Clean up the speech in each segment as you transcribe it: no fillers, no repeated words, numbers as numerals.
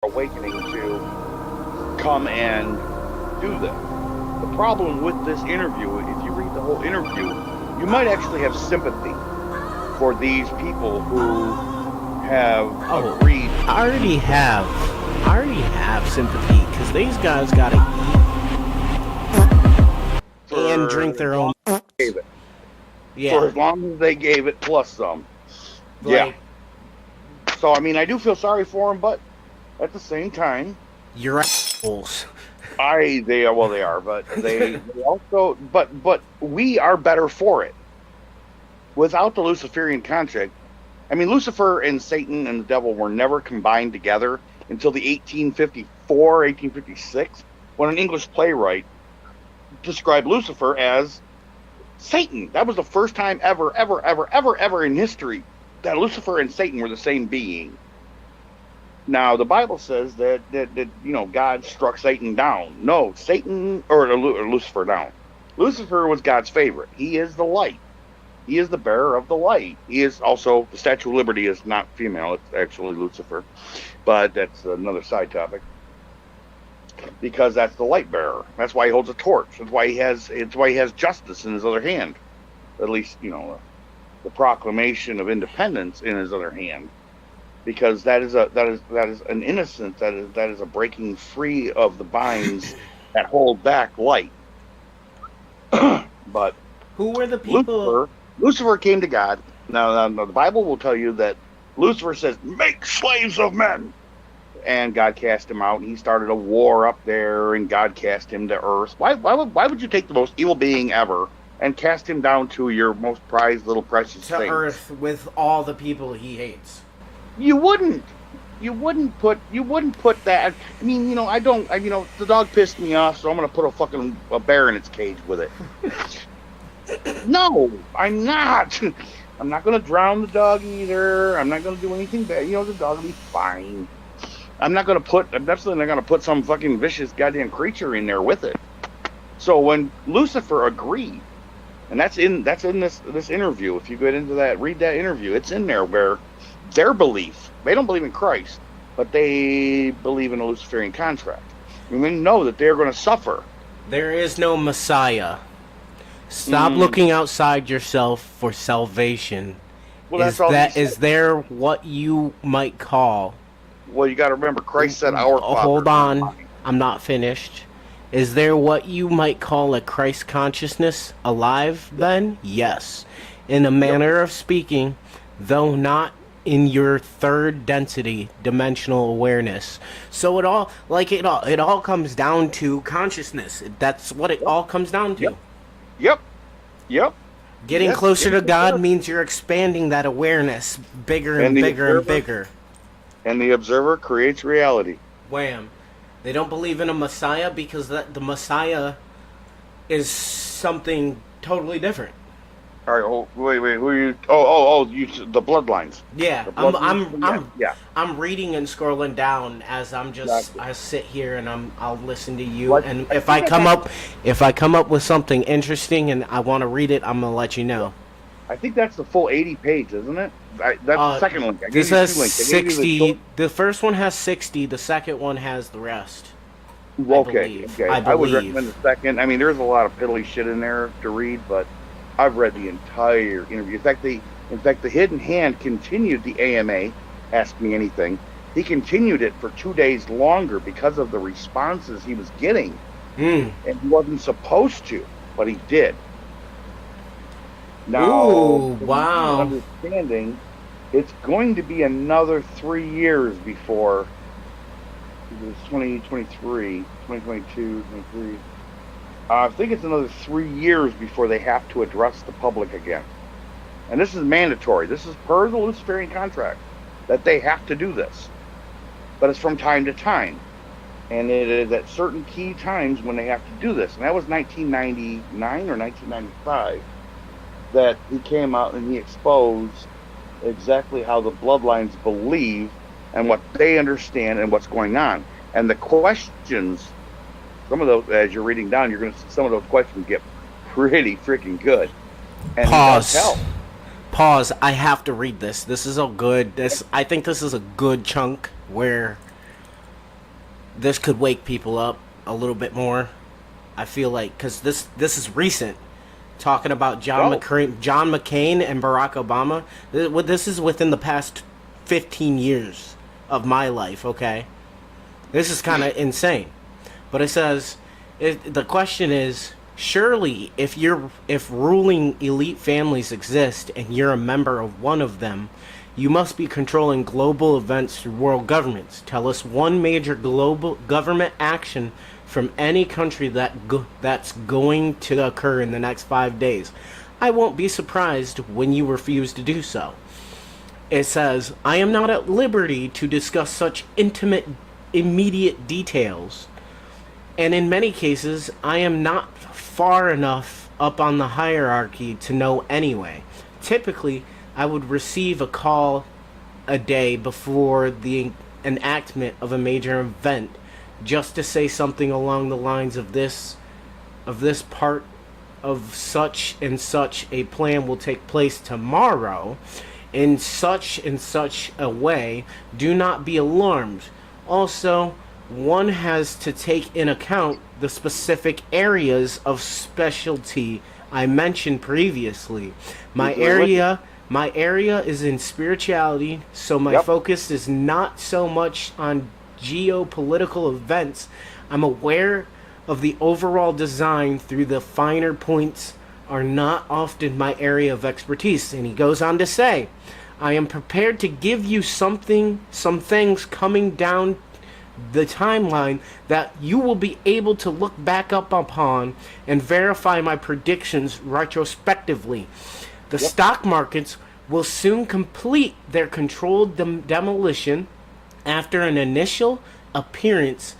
awakening to come and do this. The problem with this interview, if you read the whole interview, you might actually have sympathy for these people who have agreed. I already have sympathy because these guys gotta eat and drink their own. Yeah. For as long as they gave it plus some. Like, yeah. So I mean, I do feel sorry for them, but at the same time, you're assholes. They are, but they also, but we are better for it. Without the Luciferian contract, I mean, Lucifer and Satan and the devil were never combined together until the 1854, 1856, when an English playwright described Lucifer as Satan. That was the first time ever in history that Lucifer and Satan were the same being. Now, the Bible says that God struck Satan down. No, Satan or Lucifer down. Lucifer was God's favorite. He is the light. He is the bearer of the light. He is also, the Statue of Liberty is not female. It's actually Lucifer. But that's another side topic. Because that's the light bearer. That's why he holds a torch. It's why he has justice in his other hand. At least, the proclamation of independence in his other hand. Because that is an innocence, that is a breaking free of the binds that hold back light. But who were the people? Lucifer came to God. Now, the Bible will tell you that Lucifer says, "Make slaves of men," and God cast him out. And he started a war up there, and God cast him to earth. Why would you take the most evil being ever and cast him down to your most prized little precious thing? To earth with all the people he hates. You wouldn't put that. I mean, the dog pissed me off, so I'm gonna put a bear in its cage with it. No, I'm not. I'm not gonna drown the dog either. I'm not gonna do anything bad. The dog will be fine. I'm definitely not gonna put some fucking vicious goddamn creature in there with it. So when Lucifer agreed, and that's in this interview. If you go into that, read that interview. It's in there where their belief, they don't believe in Christ, but they believe in a Luciferian contract. And they know that they're going to suffer. There is no Messiah. Stop looking outside yourself for salvation. Well, is there what you might call? Well, you got to remember, Christ said, "Our Father." Hold on, I'm not finished. Is there what you might call a Christ consciousness alive then? Yes. In a manner of speaking, though not in your third density dimensional awareness. So it all comes down to consciousness. That's what it all comes down to. Yep. Getting closer to God means you're expanding that awareness bigger and bigger and bigger. And the observer creates reality. Wham. They don't believe in a Messiah because the Messiah is something totally different. All right. Wait. Who are you? Oh. The bloodlines. Yeah. The bloodlines. I'm reading and scrolling down as I sit here and I'll listen to you. And if I come up with something interesting and I want to read it, I'm gonna let you know. I think that's the full 80 page, isn't it? That's the second link. This has 60. The first one has 60. The second one has the rest. Okay. I would recommend the second. I mean, there's a lot of piddly shit in there to read, but I've read the entire interview. In fact, the Hidden Hand continued the AMA. Ask Me Anything. He continued it for 2 days longer because of the responses he was getting, and he wasn't supposed to, but he did. Now, wow. Understanding, it's going to be another 3 years before it's 2023, 2022, 23. I think it's another 3 years before they have to address the public again. And this is mandatory. This is per the Luciferian contract that they have to do this. But it's from time to time. And it is at certain key times when they have to do this. And that was 1999 or 1995 that he came out and he exposed exactly how the bloodlines believe and what they understand and what's going on. And the questions, some of those, as you're reading down, some of those questions get pretty freaking good. And Pause. I have to read this. This is a good. I think this is a good chunk where this could wake people up a little bit more. I feel like because this is recent, talking about John McCain and Barack Obama. This is within the past 15 years of my life. Okay, this is kind of insane. But it says, the question is, surely if ruling elite families exist and you're a member of one of them, you must be controlling global events through world governments. Tell us one major global government action from any country that's going to occur in the next 5 days. I won't be surprised when you refuse to do so. It says, I am not at liberty to discuss such intimate, immediate details. And in many cases, I am not far enough up on the hierarchy to know anyway. Typically, I would receive a call a day before the enactment of a major event just to say something along the lines of this part of such and such a plan will take place tomorrow in such and such a way. Do not be alarmed. Also, one has to take in account the specific areas of specialty I mentioned previously. My area is in spirituality, so my focus is not so much on geopolitical events. I'm aware of the overall design through the finer points are not often my area of expertise. And he goes on to say, I am prepared to give you some things coming down the timeline that you will be able to look back up upon and verify my predictions retrospectively. The stock markets will soon complete their controlled demolition after an initial appearance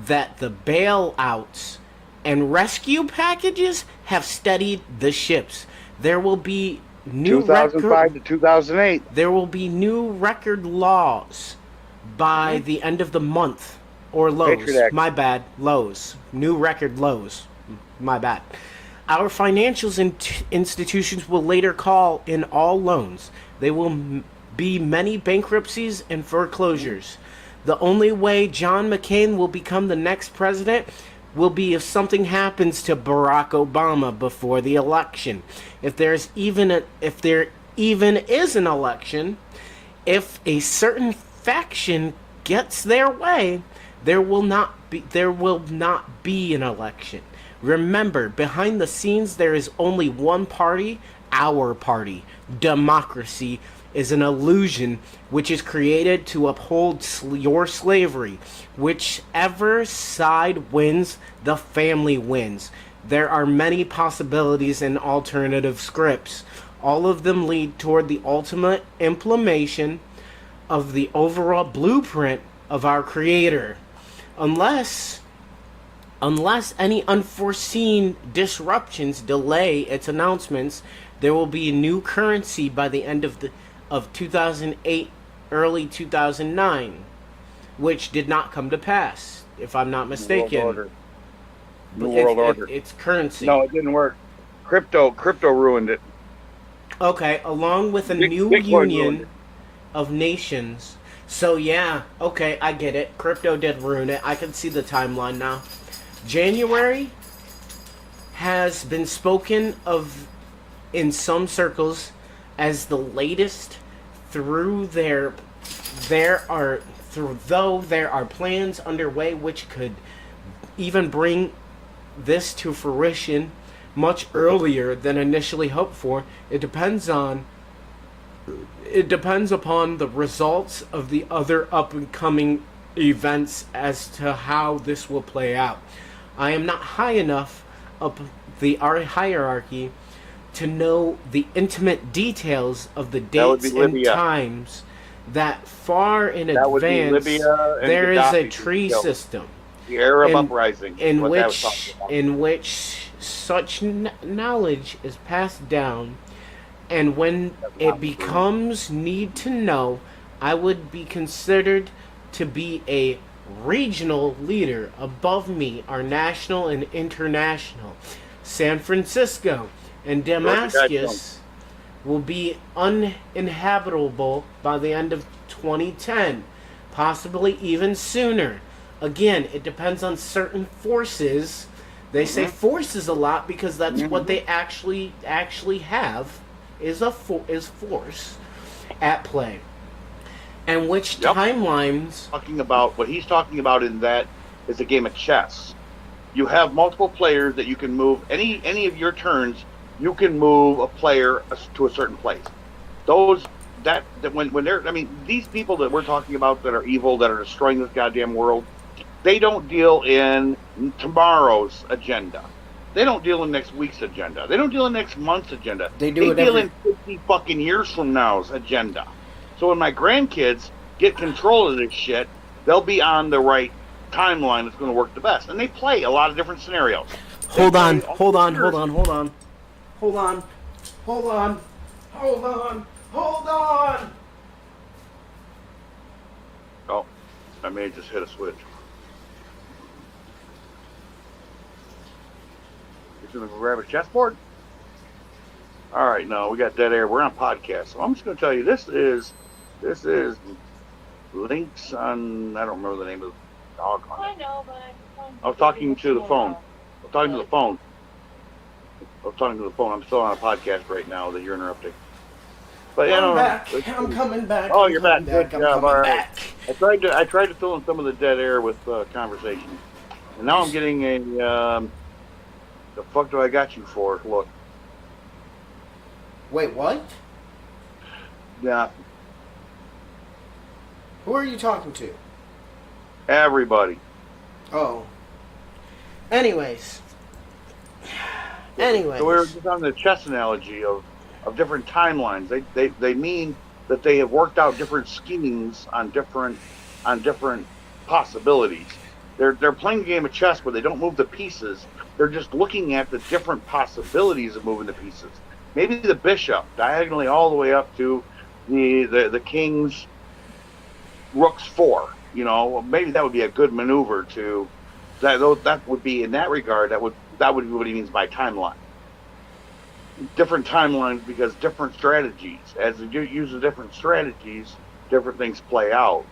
that the bailouts and rescue packages have steadied the ships. There will be new 2005 to 2008. There will be new record laws by the end of the month, or lows. My bad, lows. New record lows. My bad. Our financial institutions will later call in all loans. There will be many bankruptcies and foreclosures. The only way John McCain will become the next president will be if something happens to Barack Obama before the election. If there even is an election, if a certain faction gets their way, there will not be an election. Remember, behind the scenes there is only one party, our party. Democracy is an illusion which is created to uphold your slavery. Whichever side wins, the family wins. There are many possibilities and alternative scripts. All of them lead toward the ultimate implementation of the overall blueprint of our Creator. Unless any unforeseen disruptions delay its announcements, there will be a new currency by the end of 2008, early 2009, which did not come to pass, if I'm not mistaken. New World Order. It's currency. No, it didn't work. Crypto ruined it. Okay, along with a new union of nations. So yeah, okay, I get it. Crypto did ruin it. I can see the timeline now. January has been spoken of in some circles as the latest, though there are plans underway which could even bring this to fruition much earlier than initially hoped for. It depends upon the results of the other up and coming events as to how this will play out. I am not high enough up our hierarchy to know the intimate details of the dates and times that far in advance. There is a tree system. The Arab uprising. In which such knowledge is passed down, and when it becomes need to know, I would be considered to be a regional leader. Above me are national and international. San Francisco and Damascus will be uninhabitable by the end of 2010, possibly even sooner. Again, it depends on certain forces. They say forces a lot because that's what they actually have is force at play. And which timelines? What he's talking about in that is a game of chess. You have multiple players that you can move. Any of your turns, you can move a player to a certain place. When they're, I mean, these people that we're talking about that are evil, that are destroying this goddamn world, they don't deal in tomorrow's agenda. They don't deal in next week's agenda. They don't deal in next month's agenda. They deal in 50 fucking years from now's agenda. So when my grandkids get control of this shit, they'll be on the right timeline that's going to work the best. And they play a lot of different scenarios. Hold on. Oh, I may have just hit a switch. You going to grab a chessboard? All right, no, we got dead air. We're on podcast. So I'm just going to tell you, this is Links on, I don't remember the name of the dog on it. I know, but I was talking to the phone. I'm talking to the phone. I'm still on a podcast right now that you're interrupting. But yeah, I'm coming back. Oh, you're back. Good job. All right. I tried to fill in some of the dead air with conversation, and now I'm getting a. The fuck do I got you for? Look. Wait, what? Yeah. Who are you talking to? Everybody. Oh. Anyways. So we were just on the chess analogy of different timelines. They mean that they have worked out different schemes on different possibilities. They're playing a game of chess where they don't move the pieces. They're just looking at the different possibilities of moving the pieces. Maybe the bishop diagonally all the way up to the king's rook's 4. You know, maybe that would be a good maneuver to that would be in that regard. That would be what he means by timeline. Different timelines because different strategies. As you use the different strategies, different things play out,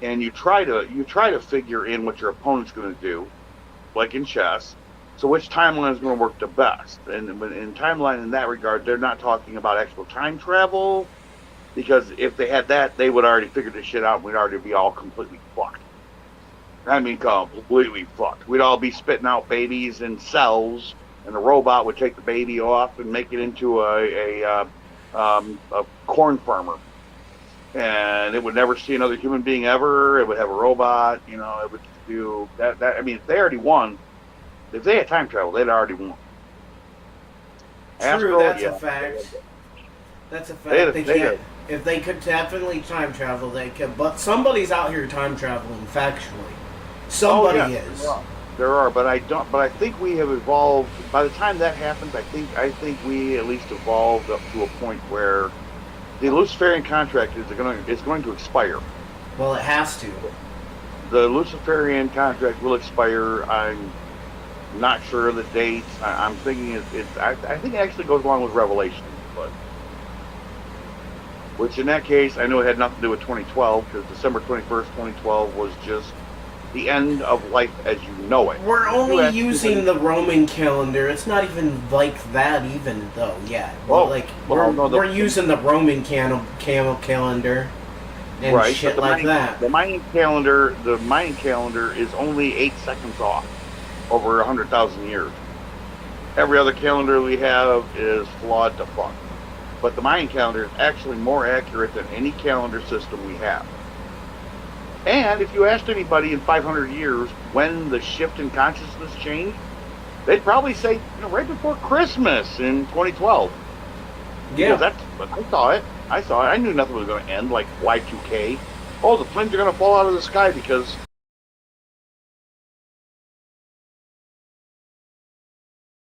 and you try to figure in what your opponent's going to do, like in chess. So which timeline is going to work the best? And in timeline in that regard, they're not talking about actual time travel, because if they had that, they would already figure this shit out. And we'd already be all completely fucked. I mean, completely fucked. We'd all be spitting out babies in cells, and the robot would take the baby off and make it into a corn farmer, and it would never see another human being ever. It would have a robot, you know. It would do that. I mean, if they already won, if they had time travel, they'd already won. True, that's a fact. That's a fact. They can't. If they could definitely time travel, they could. But somebody's out here time traveling factually. Somebody is. There are, but I don't. But I think we have evolved. By the time that happens, I think we at least evolved up to a point where the Luciferian contract is going to expire. Well, it has to. The Luciferian contract will expire. I'm not sure of the dates. I'm thinking I think it actually goes along with Revelation, but which in that case I know it had nothing to do with 2012, because December 21st, 2012 was just the end of life as you know it. We're only using the Roman calendar. It's not even like that, even though. Yeah, we're using the Roman calendar and right, shit like that. The Mayan calendar is only 8 seconds off over 100,000 years. Every other calendar we have is flawed to fuck. But the Mayan calendar is actually more accurate than any calendar system we have. And if you asked anybody in 500 years when the shift in consciousness changed, they'd probably say, right before Christmas in 2012. Yeah. Because I saw it. I knew nothing was going to end like Y2K. Oh, the planes are going to fall out of the sky because